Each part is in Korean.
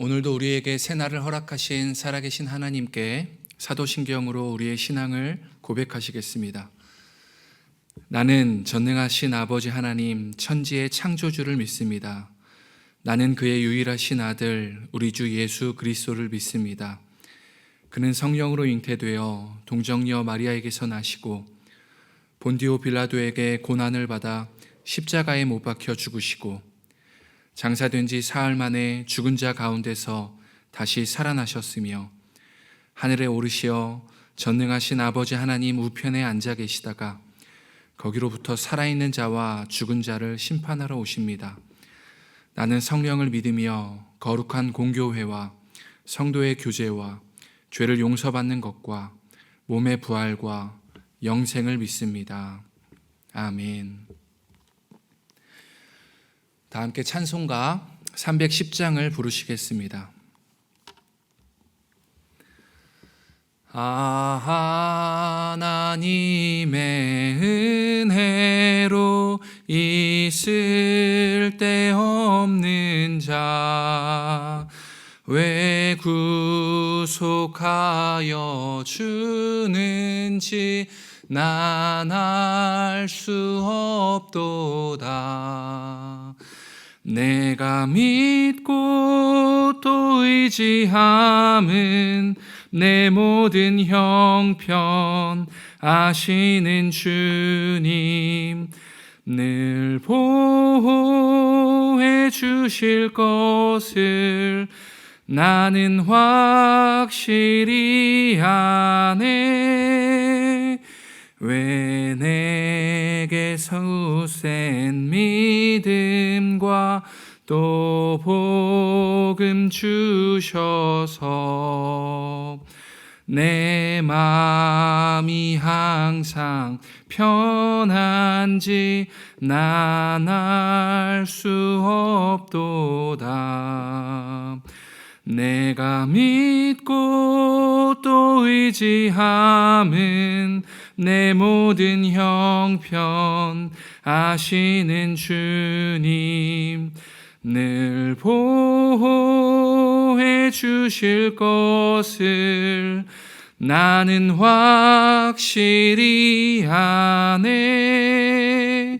오늘도 우리에게 새날을 허락하신 살아계신 하나님께 사도신경으로 우리의 신앙을 고백하시겠습니다. 나는 전능하신 아버지 하나님 천지의 창조주를 믿습니다. 나는 그의 유일하신 아들 우리 주 예수 그리스도를 믿습니다. 그는 성령으로 잉태되어 동정녀 마리아에게서 나시고 본디오 빌라도에게 고난을 받아 십자가에 못 박혀 죽으시고 장사된 지 사흘 만에 죽은 자 가운데서 다시 살아나셨으며 하늘에 오르시어 전능하신 아버지 하나님 우편에 앉아 계시다가 거기로부터 살아있는 자와 죽은 자를 심판하러 오십니다. 나는 성령을 믿으며 거룩한 공교회와 성도의 교제와 죄를 용서받는 것과 몸의 부활과 영생을 믿습니다. 아멘. 다 함께 찬송가 310장을 부르시겠습니다. 하나님의 은혜로 있을 데 없는 자 왜 구속하여 주는지 난 알 수 없도다. 내가 믿고 또 의지함은 내 모든 형편 아시는 주님 늘 보호해 주실 것을 나는 확실히 아네. 왜 내게서 우센 믿음과 또 복음 주셔서 내 마음이 항상 편한지 난 알 수 없도다. 내가 믿고 또 의지함은 내 모든 형편 아시는 주님 늘 보호해 주실 것을 나는 확실히 아네.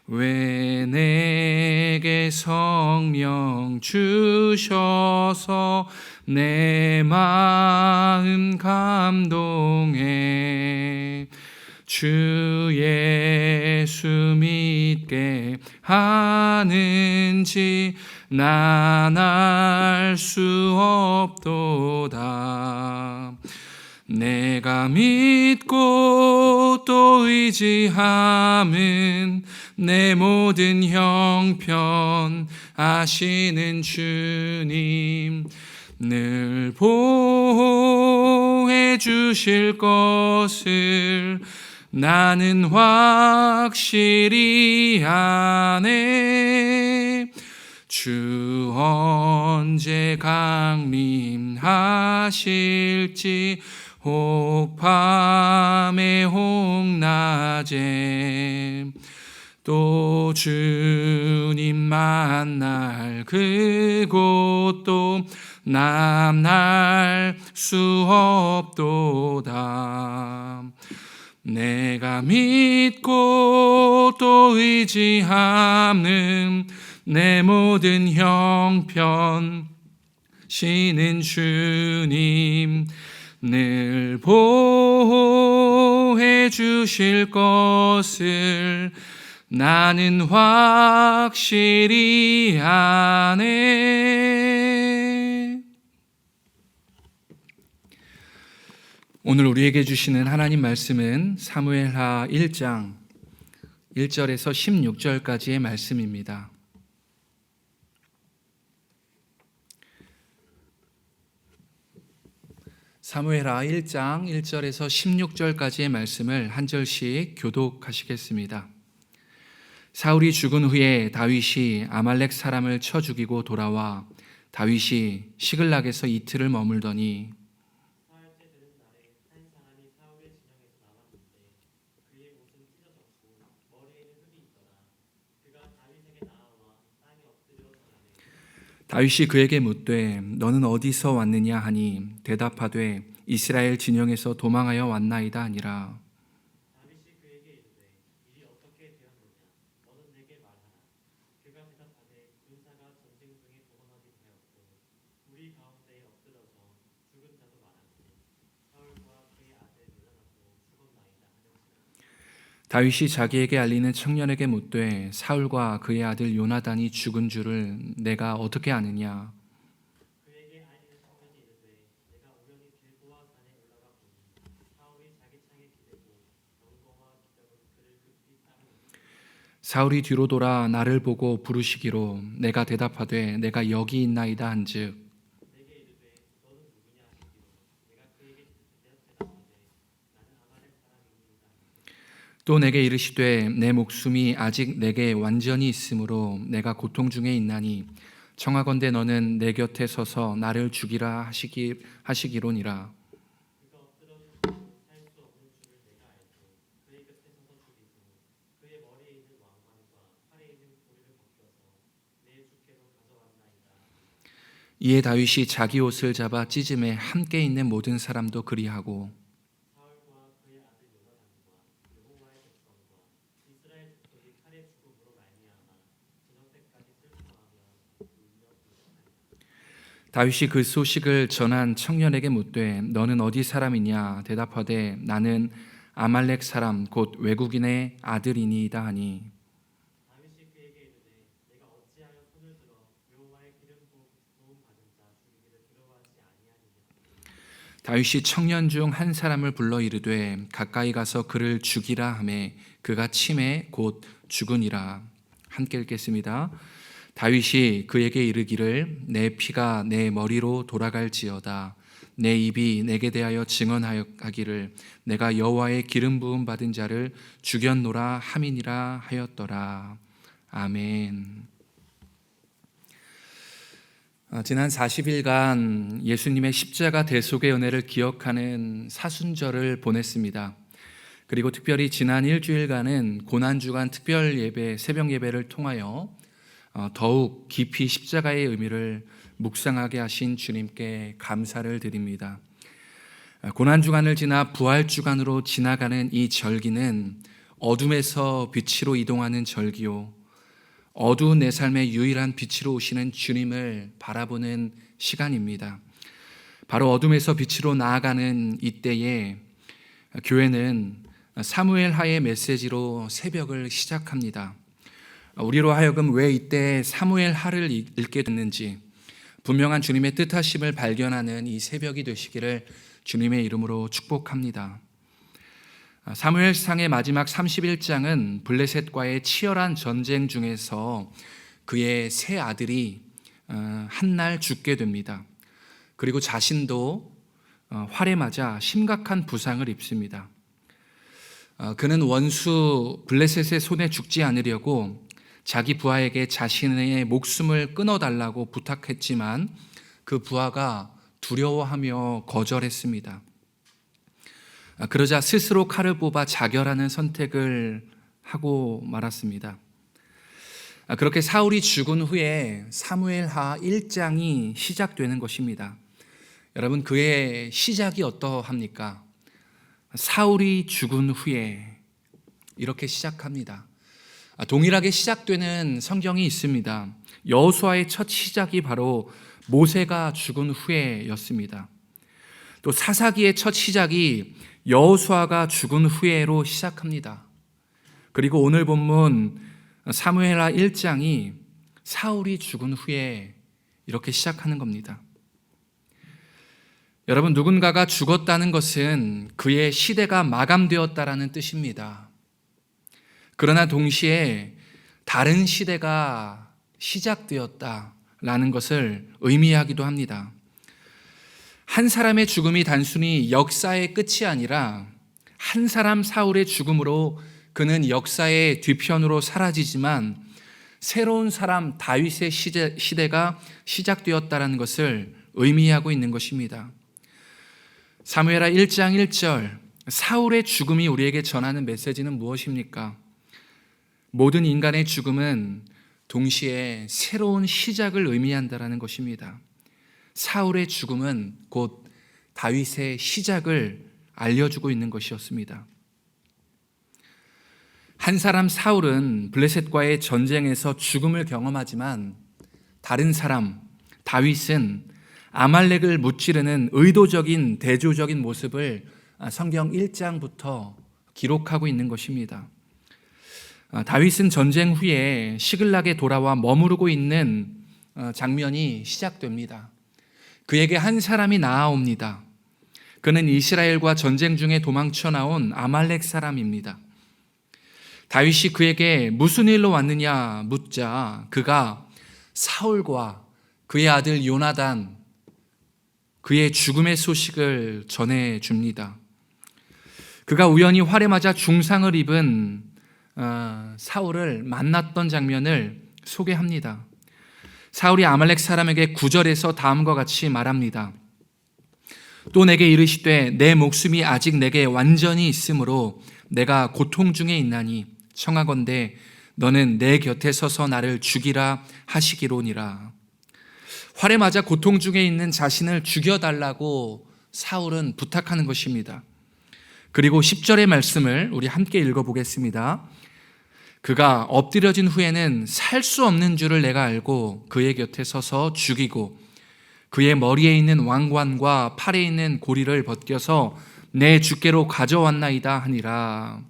왜 내게 성령 주셔서 내 마음 감동해 주 예수 믿게 하는지 난 알 수 없도다. 내가 믿고 또 의지함은 내 모든 형편 아시는 주님 늘 보호해 주실 것을 나는 확실히 아네. 주 언제 강림하실지 혹 밤에 혹 낮에 또 주님 만날 그곳도 남날 수 없도다. 내가 믿고 또 의지함은 내 모든 형편 시는 주님 늘 보호해 주실 것을 나는 확실히 아네. 오늘 우리에게 주시는 하나님 말씀은 사무엘하 1장 1절에서 16절까지의 말씀입니다. 사무엘하 1장 1절에서 16절까지의 말씀을 한 절씩 교독하시겠습니다. 사울이 죽은 후에 다윗이 아말렉 사람을 쳐 죽이고 돌아와 다윗이 시글락에서 이틀을 머물더니 다윗이 그에게 묻되 너는 어디서 왔느냐 하니 대답하되 이스라엘 진영에서 도망하여 왔나이다 하니라. 다윗이 그에게 이르되 일이 어떻게 되었느냐 너는 내게 말하라. 그가 대답하되 군사가 전쟁 중에 도망하게 되었고 우리 가운데에 엎드러서 죽은 자도 많았고 사울과 그의 아들 요나단도 죽었나이다 하는지라. 다윗이 자기에게 알리는 청년에게 묻되 사울과 그의 아들 요나단이 죽은 줄을 내가 어떻게 아느냐. 그에게 알리는 청년이 이르되 내가 우연히 길보아 산에 올라가 보니 사울이 자기 창에 기대고 병거와 기적은 그를 급히 따르는지라. 사울이 뒤로 돌아 나를 보고 부르시기로 내가 대답하되 내가 여기 있나이다 한즉 내게 이르되 너는 누구냐 하시기로 내가 그에게 대답하되 나는 아말렉 사람이니이다. 또 내게 이르시되 내 목숨이 아직 내게 완전히 있으므로 내가 고통 중에 있나니 청하건대 너는 내 곁에 서서 나를 죽이라 하시기로니라. 그가 엎드러지고 살 수 없는 줄을 내가 알고 그의 곁에 서서 죽이고 그의 머리에 있는 왕관과 팔에 있는 고리를 벗겨서 내 주께로 가져왔나이다. 이에 다윗이 자기 옷을 잡아 찢음에 함께 있는 모든 사람도 그리하고 사울과 그의 아들 요나단과 여호와의 백성과 이스라엘 족속이 칼에 죽음으로 말미암아 저녁 때까지 슬퍼하며 울며 불렀나이다. 다윗이 그 소식을 전한 청년에게 묻되 너는 어디 사람이냐 대답하되 나는 아말렉 사람 곧 외국인의 아들이니이다 하니 다윗이 그에게 이르되 내가 어찌하여 손을 들어 여호와의 기름 부음 받은 자 죽이기를 두려워하지 아니하느냐. 다윗이 청년 중 한 사람을 불러 이르되 가까이 가서 그를 죽이라 하매 그가 치매 곧 죽으니라. 함께 읽겠습니다. 다윗이 그에게 이르기를 내 피가 내 머리로 돌아갈지어다. 내 입이 내게 대하여 증언하기를 내가 여호와의 기름 부음 받은 자를 죽였노라 함이니라 하였더라. 아멘. 지난 40일간 예수님의 십자가 대속의 은혜를 기억하는 사순절을 보냈습니다. 그리고 특별히 지난 일주일간은 고난주간 특별 예배, 새벽 예배를 통하여 더욱 깊이 십자가의 의미를 묵상하게 하신 주님께 감사를 드립니다. 고난주간을 지나 부활주간으로 지나가는 이 절기는 어둠에서 빛으로 이동하는 절기요, 어두운 내 삶의 유일한 빛으로 오시는 주님을 바라보는 시간입니다. 바로 어둠에서 빛으로 나아가는 이때에 교회는 사무엘 하의 메시지로 새벽을 시작합니다. 우리로 하여금 왜 이때 사무엘 하를 읽게 됐는지 분명한 주님의 뜻하심을 발견하는 이 새벽이 되시기를 주님의 이름으로 축복합니다. 사무엘상의 마지막 31장은 블레셋과의 치열한 전쟁 중에서 그의 세 아들이 한날 죽게 됩니다. 그리고 자신도 활에 맞아 심각한 부상을 입습니다. 그는 원수 블레셋의 손에 죽지 않으려고 자기 부하에게 자신의 목숨을 끊어달라고 부탁했지만 그 부하가 두려워하며 거절했습니다. 그러자 스스로 칼을 뽑아 자결하는 선택을 하고 말았습니다. 그렇게 사울이 죽은 후에 사무엘하 1장이 시작되는 것입니다. 여러분, 그의 시작이 어떠합니까? 사울이 죽은 후에 이렇게 시작합니다. 동일하게 시작되는 성경이 있습니다. 여호수아의 첫 시작이 바로 모세가 죽은 후에였습니다. 또 사사기의 첫 시작이 여호수아가 죽은 후에로 시작합니다. 그리고 오늘 본문 사무엘하 1장이 사울이 죽은 후에 이렇게 시작하는 겁니다. 여러분, 누군가가 죽었다는 것은 그의 시대가 마감되었다라는 뜻입니다. 그러나 동시에 다른 시대가 시작되었다라는 것을 의미하기도 합니다. 한 사람의 죽음이 단순히 역사의 끝이 아니라 한 사람 사울의 죽음으로 그는 역사의 뒤편으로 사라지지만 새로운 사람 다윗의 시대가 시작되었다는 것을 의미하고 있는 것입니다. 사무엘하 1장 1절, 사울의 죽음이 우리에게 전하는 메시지는 무엇입니까? 모든 인간의 죽음은 동시에 새로운 시작을 의미한다라는 것입니다. 사울의 죽음은 곧 다윗의 시작을 알려주고 있는 것이었습니다. 한 사람 사울은 블레셋과의 전쟁에서 죽음을 경험하지만 다른 사람 다윗은 아말렉을 무찌르는 의도적인 대조적인 모습을 성경 1장부터 기록하고 있는 것입니다. 다윗은 전쟁 후에 시글락에 돌아와 머무르고 있는 장면이 시작됩니다. 그에게 한 사람이 나아옵니다. 그는 이스라엘과 전쟁 중에 도망쳐 나온 아말렉 사람입니다. 다윗이 그에게 무슨 일로 왔느냐 묻자 그가 사울과 그의 아들 요나단 그의 죽음의 소식을 전해줍니다. 그가 우연히 활에 맞아 중상을 입은 사울을 만났던 장면을 소개합니다. 사울이 아말렉 사람에게 9절에서 다음과 같이 말합니다. 또 내게 이르시되 내 목숨이 아직 내게 완전히 있으므로 내가 고통 중에 있나니 청하건대 너는 내 곁에 서서 나를 죽이라 하시기로니라. 활에 맞아 고통 중에 있는 자신을 죽여달라고 사울은 부탁하는 것입니다. 그리고 10절의 말씀을 우리 함께 읽어보겠습니다. 그가 엎드려진 후에는 살 수 없는 줄을 내가 알고 그의 곁에 서서 죽이고 그의 머리에 있는 왕관과 팔에 있는 고리를 벗겨서 내 주께로 가져왔나이다 하니라.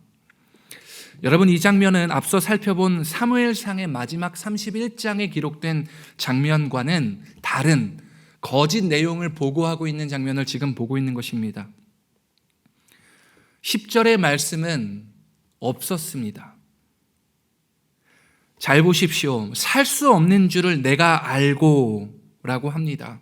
여러분, 이 장면은 앞서 살펴본 사무엘상의 마지막 31장에 기록된 장면과는 다른 거짓 내용을 보고하고 있는 장면을 지금 보고 있는 것입니다. 10절의 말씀은 없었습니다. 잘 보십시오. 살 수 없는 줄을 내가 알고 라고 합니다.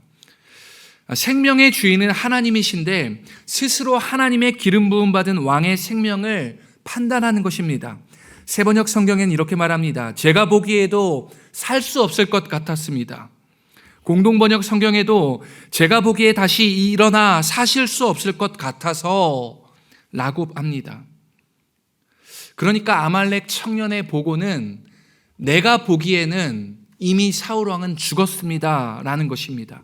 생명의 주인은 하나님이신데 스스로 하나님의 기름 부음 받은 왕의 생명을 판단하는 것입니다. 세번역 성경엔 이렇게 말합니다. 제가 보기에도 살 수 없을 것 같았습니다. 공동번역 성경에도 제가 보기에 다시 일어나 사실 수 없을 것 같아서 라고 합니다. 그러니까 아말렉 청년의 보고는 내가 보기에는 이미 사울 왕은 죽었습니다 라는 것입니다.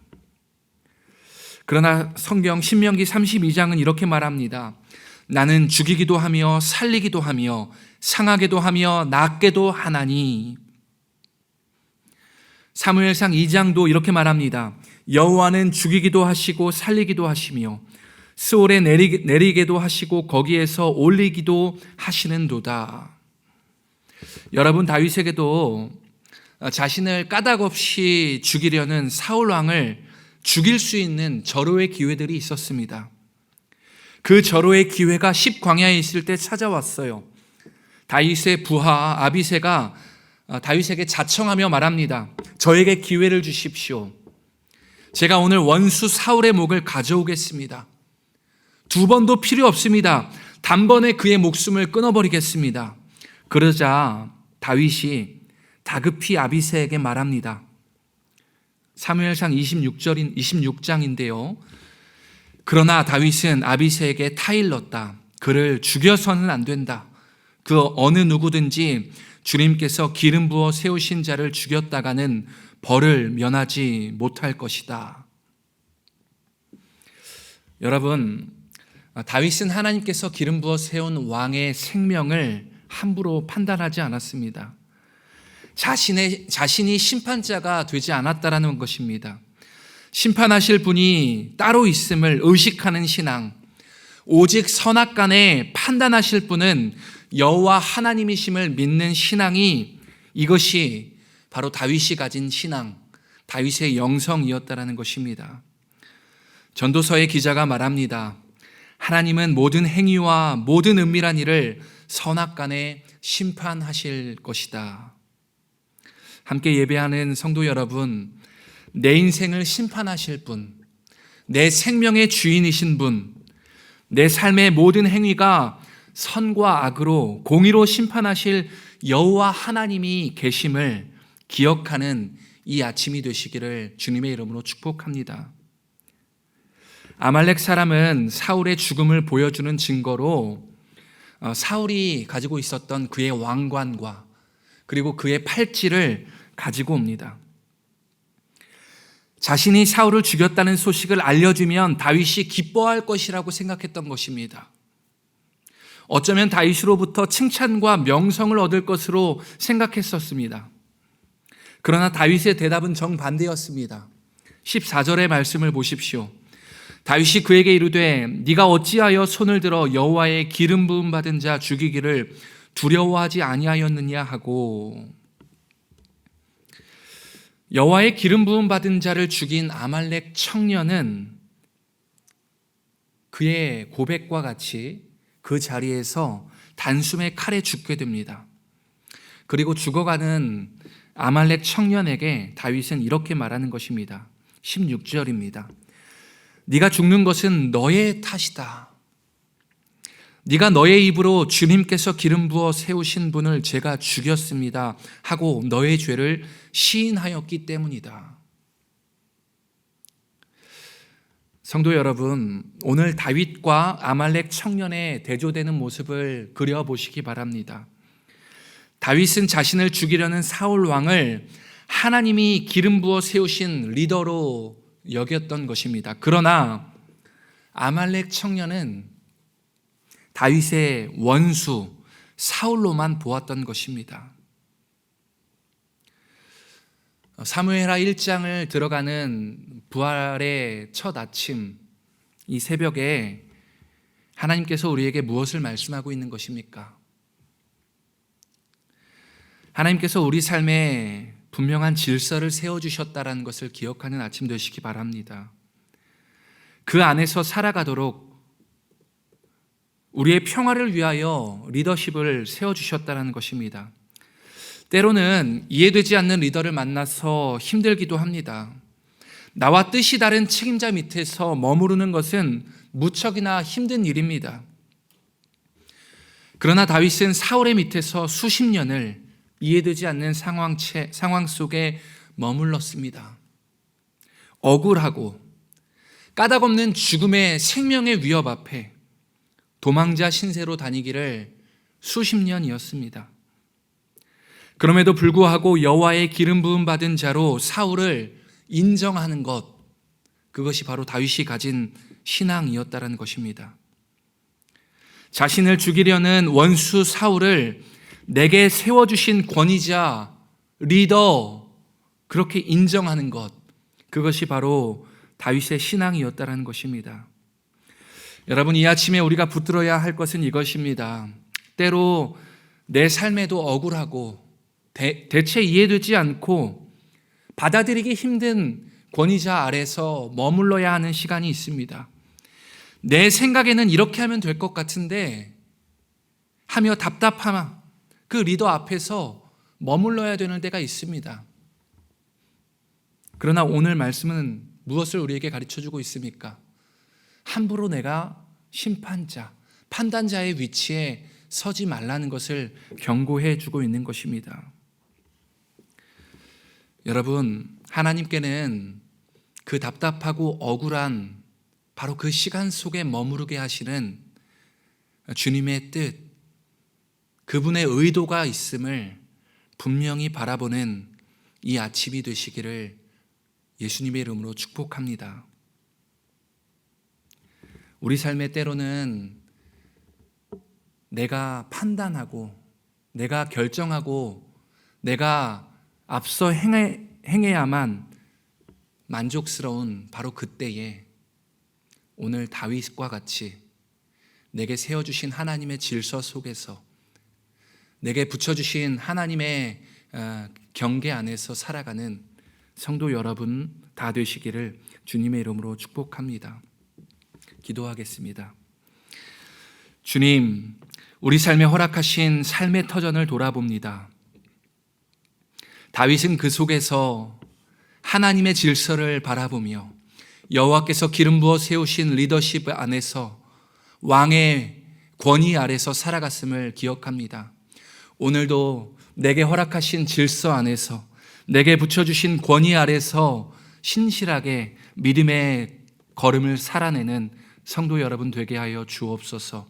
그러나 성경 신명기 32장은 이렇게 말합니다. 나는 죽이기도 하며 살리기도 하며 상하게도 하며 낫게도 하나니. 사무엘상 2장도 이렇게 말합니다. 여호와는 죽이기도 하시고 살리기도 하시며 스올에 내리게도 하시고 거기에서 올리기도 하시는도다. 여러분, 다윗에게도 자신을 까닭없이 죽이려는 사울 왕을 죽일 수 있는 절호의 기회들이 있었습니다. 그 절호의 기회가 십광야에 있을 때 찾아왔어요. 다윗의 부하 아비새가 다윗에게 자청하며 말합니다. 저에게 기회를 주십시오. 제가 오늘 원수 사울의 목을 가져오겠습니다. 2번도 필요 없습니다. 단번에 그의 목숨을 끊어버리겠습니다. 그러자 다윗이 다급히 아비새에게 말합니다. 사무엘상 26장인데요. 그러나 다윗은 아비새에게 타일렀다. 그를 죽여서는 안 된다. 그 어느 누구든지 주님께서 기름 부어 세우신 자를 죽였다가는 벌을 면하지 못할 것이다. 여러분, 다윗은 하나님께서 기름 부어 세운 왕의 생명을 함부로 판단하지 않았습니다. 자신이 심판자가 되지 않았다라는 것입니다. 심판하실 분이 따로 있음을 의식하는 신앙, 오직 선악간에 판단하실 분은 여호와 하나님이심을 믿는 신앙이, 이것이 바로 다윗이 가진 신앙, 다윗의 영성이었다라는 것입니다. 전도서의 기자가 말합니다. 하나님은 모든 행위와 모든 은밀한 일을 선악간에 심판하실 것이다. 함께 예배하는 성도 여러분, 내 인생을 심판하실 분, 내 생명의 주인이신 분, 내 삶의 모든 행위가 선과 악으로 공의로 심판하실 여호와 하나님이 계심을 기억하는 이 아침이 되시기를 주님의 이름으로 축복합니다. 아말렉 사람은 사울의 죽음을 보여주는 증거로 사울이 가지고 있었던 그의 왕관과 그리고 그의 팔찌를 가지고 옵니다. 자신이 사울을 죽였다는 소식을 알려주면 다윗이 기뻐할 것이라고 생각했던 것입니다. 어쩌면 다윗으로부터 칭찬과 명성을 얻을 것으로 생각했었습니다. 그러나 다윗의 대답은 정반대였습니다. 14절의 말씀을 보십시오. 다윗이 그에게 이르되 네가 어찌하여 손을 들어 여호와의 기름 부음 받은 자 죽이기를 두려워하지 아니하였느냐 하고, 여호와의 기름 부음 받은 자를 죽인 아말렉 청년은 그의 고백과 같이 그 자리에서 단숨에 칼에 죽게 됩니다. 그리고 죽어가는 아말렉 청년에게 다윗은 이렇게 말하는 것입니다. 16절입니다. 네가 죽는 것은 너의 탓이다. 네가 너의 입으로 주님께서 기름 부어 세우신 분을 제가 죽였습니다 하고 너의 죄를 시인하였기 때문이다. 성도 여러분, 오늘 다윗과 아말렉 청년의 대조되는 모습을 그려보시기 바랍니다. 다윗은 자신을 죽이려는 사울 왕을 하나님이 기름 부어 세우신 리더로 여겼던 것입니다. 그러나 아말렉 청년은 다윗의 원수 사울로만 보았던 것입니다. 사무엘하 1장을 들어가는 부활의 첫 아침, 이 새벽에 하나님께서 우리에게 무엇을 말씀하고 있는 것입니까? 하나님께서 우리 삶에 분명한 질서를 세워주셨다는 것을 기억하는 아침 되시기 바랍니다. 그 안에서 살아가도록 우리의 평화를 위하여 리더십을 세워주셨다는 것입니다. 때로는 이해되지 않는 리더를 만나서 힘들기도 합니다. 나와 뜻이 다른 책임자 밑에서 머무르는 것은 무척이나 힘든 일입니다. 그러나 다윗은 사울의 밑에서 수십 년을 이해되지 않는 상황 속에 머물렀습니다. 억울하고 까닭없는 죽음의 생명의 위협 앞에 도망자 신세로 다니기를 수십 년이었습니다. 그럼에도 불구하고 여호와의 기름 부음 받은 자로 사울을 인정하는 것, 그것이 바로 다윗이 가진 신앙이었다는 것입니다. 자신을 죽이려는 원수 사울을 내게 세워주신 권위자, 리더, 그렇게 인정하는 것, 그것이 바로 다윗의 신앙이었다는 것입니다. 여러분, 이 아침에 우리가 붙들어야 할 것은 이것입니다. 때로 내 삶에도 억울하고 대체 이해되지 않고 받아들이기 힘든 권위자 아래서 머물러야 하는 시간이 있습니다. 내 생각에는 이렇게 하면 될 것 같은데 하며 답답함, 그 리더 앞에서 머물러야 되는 때가 있습니다. 그러나 오늘 말씀은 무엇을 우리에게 가르쳐주고 있습니까? 함부로 내가 심판자, 판단자의 위치에 서지 말라는 것을 경고해 주고 있는 것입니다. 여러분, 하나님께는 그 답답하고 억울한 바로 그 시간 속에 머무르게 하시는 주님의 뜻, 그분의 의도가 있음을 분명히 바라보는 이 아침이 되시기를 예수님의 이름으로 축복합니다. 우리 삶의 때로는 내가 판단하고 내가 결정하고 내가 앞서 행해야만 만족스러운 바로 그때에 오늘 다윗과 같이 내게 세워주신 하나님의 질서 속에서 내게 붙여주신 하나님의 경계 안에서 살아가는 성도 여러분 다 되시기를 주님의 이름으로 축복합니다. 기도하겠습니다. 주님, 우리 삶에 허락하신 삶의 터전을 돌아봅니다. 다윗은 그 속에서 하나님의 질서를 바라보며 여호와께서 기름 부어 세우신 리더십 안에서 왕의 권위 아래서 살아갔음을 기억합니다. 오늘도 내게 허락하신 질서 안에서 내게 붙여주신 권위 아래서 신실하게 믿음의 걸음을 살아내는 성도 여러분 되게 하여 주옵소서.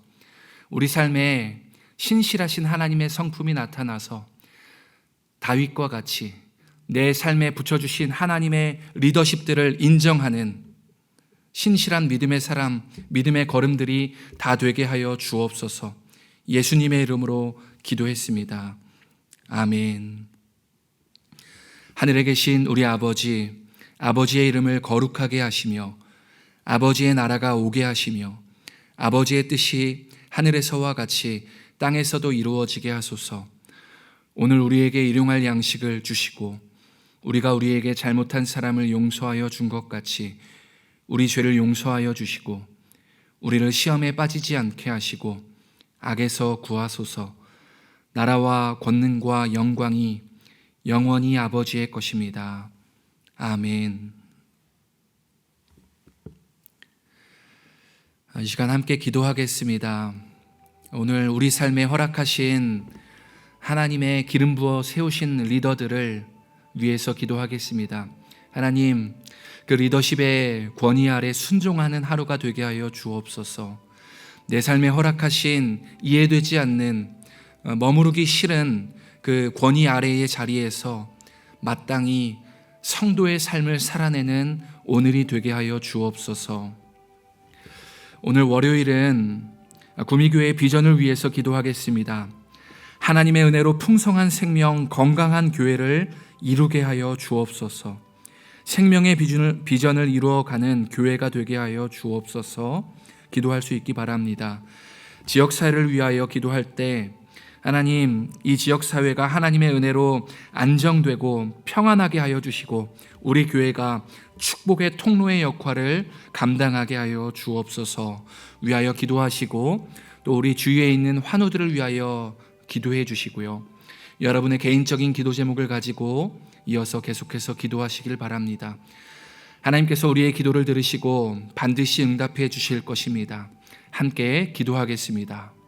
우리 삶에 신실하신 하나님의 성품이 나타나서 다윗과 같이 내 삶에 붙여주신 하나님의 리더십들을 인정하는 신실한 믿음의 사람, 믿음의 걸음들이 다 되게 하여 주옵소서. 예수님의 이름으로 기도했습니다. 아멘. 하늘에 계신 우리 아버지, 아버지의 이름을 거룩하게 하시며 아버지의 나라가 오게 하시며 아버지의 뜻이 하늘에서와 같이 땅에서도 이루어지게 하소서. 오늘 우리에게 일용할 양식을 주시고 우리가 우리에게 잘못한 사람을 용서하여 준 것 같이 우리 죄를 용서하여 주시고 우리를 시험에 빠지지 않게 하시고 악에서 구하소서. 나라와 권능과 영광이 영원히 아버지의 것입니다. 아멘. 이 시간 함께 기도하겠습니다. 오늘 우리 삶에 허락하신 하나님의 기름 부어 세우신 리더들을 위해서 기도하겠습니다. 하나님, 그 리더십의 권위 아래 순종하는 하루가 되게 하여 주옵소서. 내 삶에 허락하신 이해되지 않는 머무르기 싫은 그 권위 아래의 자리에서 마땅히 성도의 삶을 살아내는 오늘이 되게 하여 주옵소서. 오늘 월요일은 구미교회 비전을 위해서 기도하겠습니다. 하나님의 은혜로 풍성한 생명, 건강한 교회를 이루게 하여 주옵소서. 생명의 비전을 이루어가는 교회가 되게 하여 주옵소서. 기도할 수 있기 바랍니다. 지역사회를 위하여 기도할 때 하나님, 이 지역사회가 하나님의 은혜로 안정되고 평안하게 하여 주시고 우리 교회가 축복의 통로의 역할을 감당하게 하여 주옵소서. 위하여 기도하시고 또 우리 주위에 있는 환우들을 위하여 기도해 주시고요. 여러분의 개인적인 기도 제목을 가지고 이어서 계속해서 기도하시길 바랍니다. 하나님께서 우리의 기도를 들으시고 반드시 응답해 주실 것입니다. 함께 기도하겠습니다.